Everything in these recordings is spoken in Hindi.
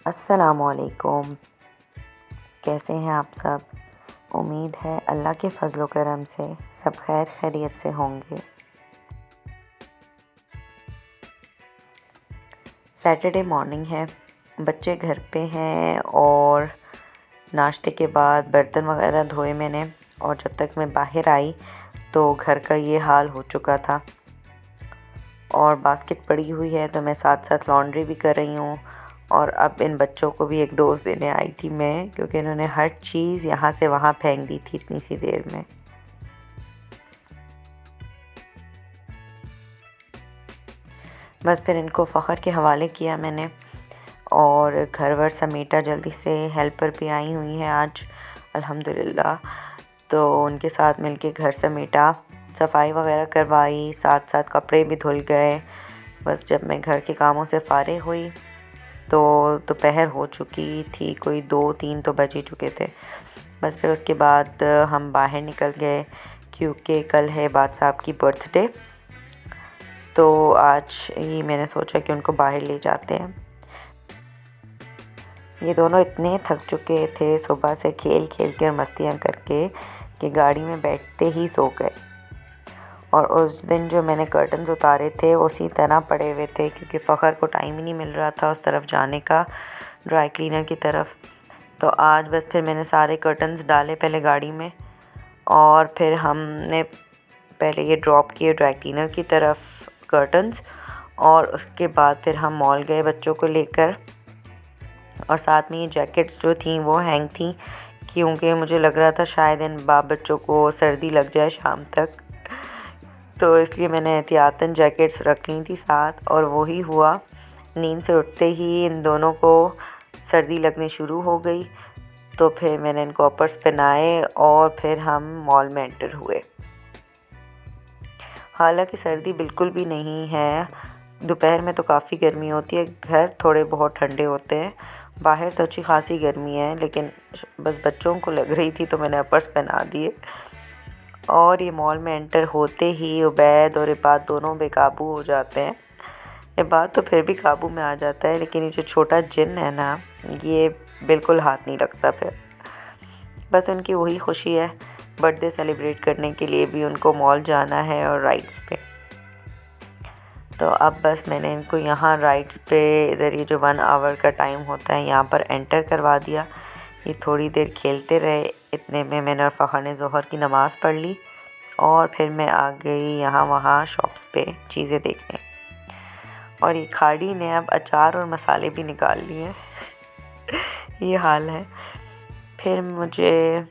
अस्सलामुअलैकुम। कैसे हैं आप सब? उम्मीद है अल्लाह के फ़ज़्ल व करम से सब खैर खैरियत से होंगे। सैटरडे मॉर्निंग है, बच्चे घर पे हैं और नाश्ते के बाद बर्तन वगैरह धोए मैंने, और जब तक मैं बाहर आई तो घर का ये हाल हो चुका था। और बास्केट पड़ी हुई है तो मैं साथ साथ लॉन्ड्री भी कर रही हूँ। और अब इन बच्चों को भी एक डोज़ देने आई थी मैं, क्योंकि इन्होंने हर चीज़ यहाँ से वहाँ फेंक दी थी इतनी सी देर में। बस फिर इनको फ़खर के हवाले किया मैंने और घर वर समेटा जल्दी से। हेल्पर भी आई हुई हैं आज अल्हम्दुलिल्लाह, तो उनके साथ मिलके घर समेटा, सफाई वगैरह करवाई, साथ साथ कपड़े भी धुल गए। बस जब मैं घर के कामों से फ़ारिग हुई तो दोपहर हो चुकी थी, कोई 2-3 तो बज ही चुके थे। बस फिर उसके बाद हम बाहर निकल गए, क्योंकि कल है बाद साहब की बर्थडे। तो आज ही मैंने सोचा कि उनको बाहर ले जाते हैं। ये दोनों इतने थक चुके थे सुबह से खेल खेल के और मस्तियाँ करके कि गाड़ी में बैठते ही सो गए। और उस दिन जो मैंने कर्टन्स उतारे थे उसी तरह पड़े हुए थे, क्योंकि फ़खर को टाइम ही नहीं मिल रहा था उस तरफ जाने का, ड्राई क्लीनर की तरफ। तो आज बस फिर मैंने सारे कर्टन्स डाले पहले गाड़ी में, और फिर हमने पहले ये ड्रॉप किए ड्राई क्लीनर की तरफ कर्टन्स, और उसके बाद फिर हम मॉल गए बच्चों को लेकर। और साथ में ये जैकेट्स जो थी वो हैंग थी, क्योंकि मुझे लग रहा था शायद इन बाप बच्चों को सर्दी लग जाए शाम तक, तो इसलिए मैंने एहतियातन जैकेट्स रख ली थी साथ। और वही हुआ, नींद से उठते ही इन दोनों को सर्दी लगनी शुरू हो गई। तो फिर मैंने इनको अपर्स पहनाए और फिर हम मॉल में एंटर हुए। हालांकि सर्दी बिल्कुल भी नहीं है, दोपहर में तो काफ़ी गर्मी होती है, घर थोड़े बहुत ठंडे होते हैं, बाहर तो अच्छी खासी गर्मी है, लेकिन बस बच्चों को लग रही थी तो मैंने अपर्स पहना दिए। और ये मॉल में एंटर होते ही उबैद और इबाद दोनों बेकाबू हो जाते हैं। इबाद तो फिर भी काबू में आ जाता है, लेकिन ये जो छोटा जिन है ना, ये बिल्कुल हाथ नहीं रखता। फिर बस उनकी वही खुशी है, बर्थडे सेलिब्रेट करने के लिए भी उनको मॉल जाना है और राइड्स पे। तो अब बस मैंने इनको यहाँ राइड्स पे, इधर ये जो 1 आवर का टाइम होता है यहाँ पर एंटर करवा दिया। ये थोड़ी देर खेलते रहे, इतने में मैंने और फ़खर ने ज़ोहर की नमाज़ पढ़ ली, और फिर मैं आ गई यहाँ वहाँ शॉप्स पे चीज़ें देखने। और ये खाड़ी ने अब अचार और मसाले भी निकाल लिए हैं ये हाल है। फिर मुझे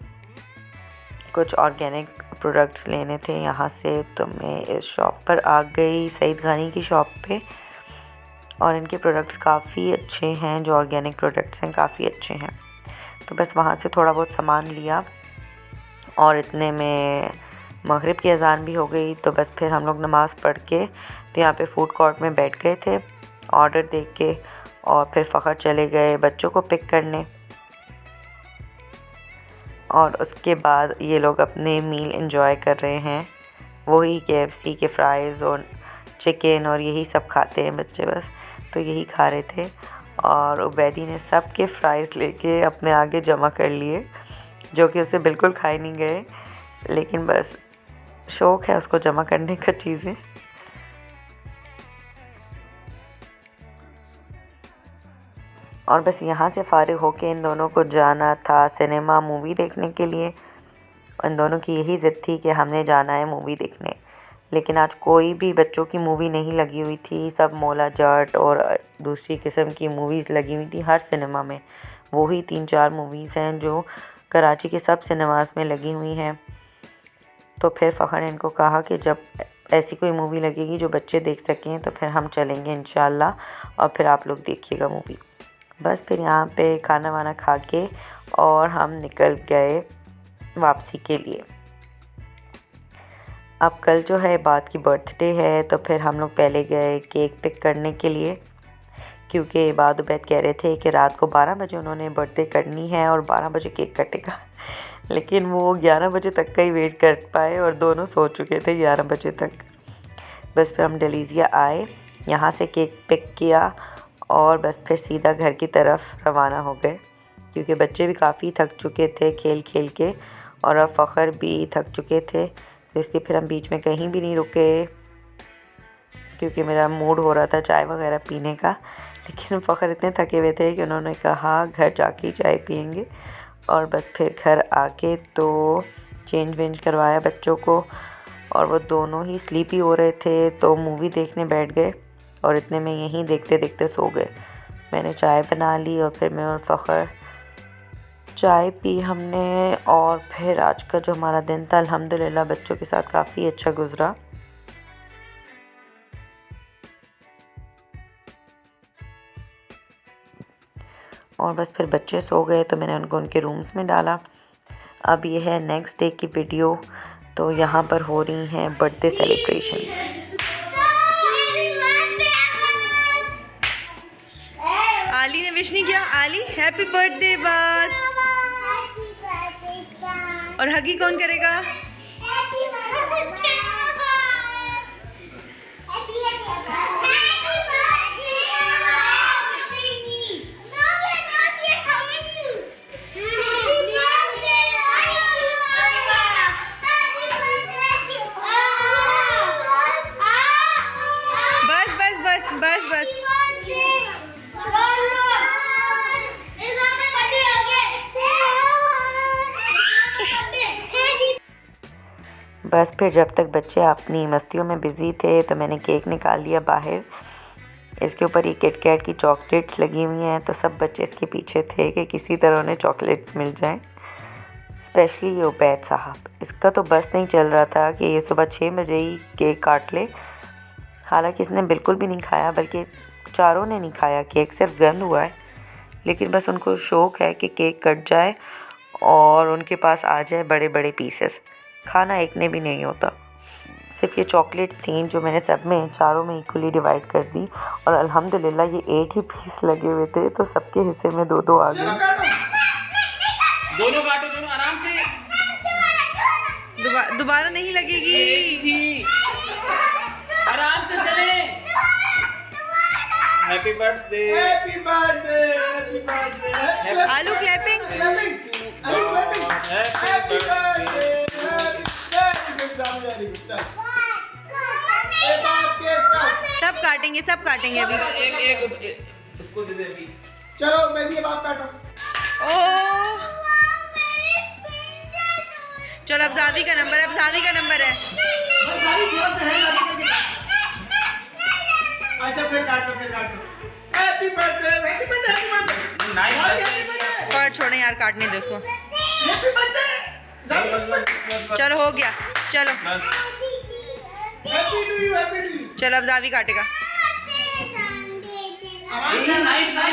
कुछ ऑर्गेनिक प्रोडक्ट्स लेने थे यहाँ से, तो मैं इस शॉप पर आ गई, सईद घानी की शॉप पे। और इनके प्रोडक्ट्स काफ़ी अच्छे हैं, जो ऑर्गेनिक प्रोडक्ट्स हैं काफ़ी अच्छे हैं। तो बस वहाँ से थोड़ा बहुत सामान लिया, और इतने में मगरिब की अज़ान भी हो गई। तो बस फिर हम लोग नमाज़ पढ़ के तो यहाँ पे फ़ूड कोर्ट में बैठ गए थे ऑर्डर दे के, और फिर फ़खर चले गए बच्चों को पिक करने। और उसके बाद ये लोग अपने मील एंजॉय कर रहे हैं, वही KFC के फ्राइज़ और चिकन और यही सब खाते हैं बच्चे बस, तो यही खा रहे थे। और उबैदी ने सब के फ्राइज़ लेके अपने आगे जमा कर लिए, जो कि उसे बिल्कुल खाए नहीं गए, लेकिन बस शौक़ है उसको जमा करने का चीज़ें। और बस यहाँ से फ़ारिग होके इन दोनों को जाना था सिनेमा मूवी देखने के लिए। इन दोनों की यही ज़िद थी कि हमने जाना है मूवी देखने, लेकिन आज कोई भी बच्चों की मूवी नहीं लगी हुई थी। सब मौला जाट और दूसरी किस्म की मूवीज़ लगी हुई थी हर सिनेमा में। वही 3-4 मूवीज़ हैं जो कराची के सब सिनेमाज़ में लगी हुई हैं। तो फिर फ़खर ने इनको कहा कि जब ऐसी कोई मूवी लगेगी जो बच्चे देख सकें तो फिर हम चलेंगे इंशाल्लाह, और फिर आप लोग देखिएगा मूवी। बस फिर यहाँ पे खाना वाना खा के और हम निकल गए वापसी के लिए। अब कल जो है बात की बर्थडे है, तो फिर हम लोग पहले गए केक पिक करने के लिए, क्योंकि इबाद उबैद कह रहे थे कि रात को 12 बजे उन्होंने बर्थडे करनी है और 12 बजे केक कटेगा लेकिन वो 11 बजे तक का ही वेट कर पाए और दोनों सो चुके थे 11 बजे तक। बस फिर हम डलीज़िया आए, यहाँ से केक पिक किया और बस फिर सीधा घर की तरफ रवाना हो गए, क्योंकि बच्चे भी काफ़ी थक चुके थे खेल खेल के और अब फ़खर भी थक चुके थे। तो इसलिए फिर हम बीच में कहीं भी नहीं रुके, क्योंकि मेरा मूड हो रहा था चाय वगैरह पीने का। लेकिन फ़खर इतने थके हुए थे कि उन्होंने कहा घर जाके ही चाय पियेंगे। और बस फिर घर आके तो चेंज वेंज करवाया बच्चों को, और वो दोनों ही स्लीपी हो रहे थे तो मूवी देखने बैठ गए और इतने में यहीं देखते देखते सो गए। मैंने चाय बना ली और फिर मैं और फ़खर चाय पी हमने। और फिर आज का जो हमारा दिन था अल्हम्दुलिल्लाह बच्चों के साथ काफ़ी अच्छा गुज़रा। और बस फिर बच्चे सो गए तो मैंने उनको उनके रूम्स में डाला। अब ये है नेक्स्ट डे की वीडियो। तो यहाँ पर हो रही हैं बर्थडे सेलिब्रेशंस। आली ने विश नहीं किया। आली हैप्पी बर्थडे बात। और हगी कौन करेगा? बस बस बस फिर जब तक बच्चे अपनी मस्तियों में बिज़ी थे तो मैंने केक निकाल लिया बाहर। इसके ऊपर ये किट कैट की चॉकलेट्स लगी हुई हैं, तो सब बच्चे इसके पीछे थे कि किसी तरह उन्हें चॉकलेट्स मिल जाएं। स्पेशली ये उबैद साहब, इसका तो बस नहीं चल रहा था कि ये सुबह 6 बजे ही केक काट ले। हालांकि इसने बिल्कुल भी नहीं खाया, बल्कि चारों ने नहीं खाया केक, सिर्फ गंद हुआ है। लेकिन बस उनको शौक़ है कि केक कट जाए और उनके पास आ जाए बड़े बड़े पीसेस। खाना एक ने भी नहीं होता। सिर्फ ये चॉकलेट्स थी जो मैंने सब में चारों में इक्वली डिवाइड कर दी, और अल्हम्दुलिल्लाह ये 8 ही पीस लगे हुए थे तो सबके हिस्से में 2-2 आ गए। दोनों काटो, दोनों आराम से। दोबारा नहीं लगेगी। आराम से चले। Happy birthday, happy birthday, happy birthday. आलू क्लैपिंग। आलू क्लैपिंग। हैप्पी बर्थडे, सब काटेंगे अभी। एक उसको दे दे अभी। चलो मेहदी अब आप काटो। चलो अब जावी का नंबर है। अच्छा फिर काटो। Happy birthday, happy birthday, happy birthday. Nice. पर छोड़े यार, काटने दो उसको। Happy birthday. चलो हो गया, चलो happy to you, happy to you. चलो अब जावी काटेगा।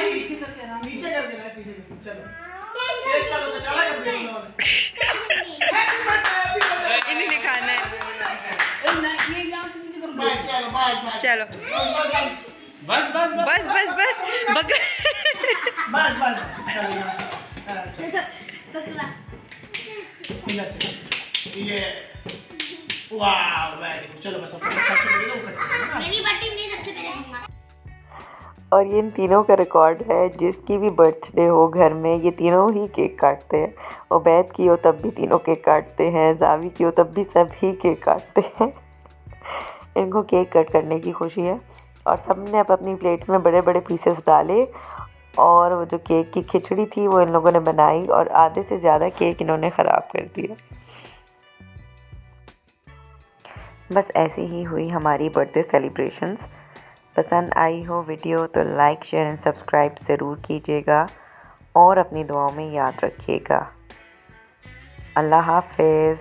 नीचे कर देना, पीछे चलो। एक चलो तो चला कर देना। Happy birthday, happy birthday. इन्हीं ने खाना है। चलो ये वाह वेरी गुड। चलो बस सबसे पहले वो कट मेरी बर्थडे में सबसे पहले दूंगा। और ये इन तीनों का रिकॉर्ड है, जिसकी भी बर्थडे हो घर में ये तीनों ही केक काटते हैं। उबैद की हो तब भी तीनों केक काटते हैं, जावी की हो तब भी सभी केक काटते हैं। इनको केक कट करने की खुशी है। और सब ने अपनी प्लेट्स में बड़े बड़े पीसेस डाले, और वो जो केक की खिचड़ी थी वो इन लोगों ने बनाई, और आधे से ज़्यादा केक इन्होंने ख़राब कर दिया। बस ऐसी ही हुई हमारी बर्थडे सेलिब्रेशंस। पसंद आई हो वीडियो तो लाइक, शेयर एंड सब्सक्राइब ज़रूर कीजिएगा, और अपनी दुआओं में याद रखिएगा। अल्लाह हाफ़िज़।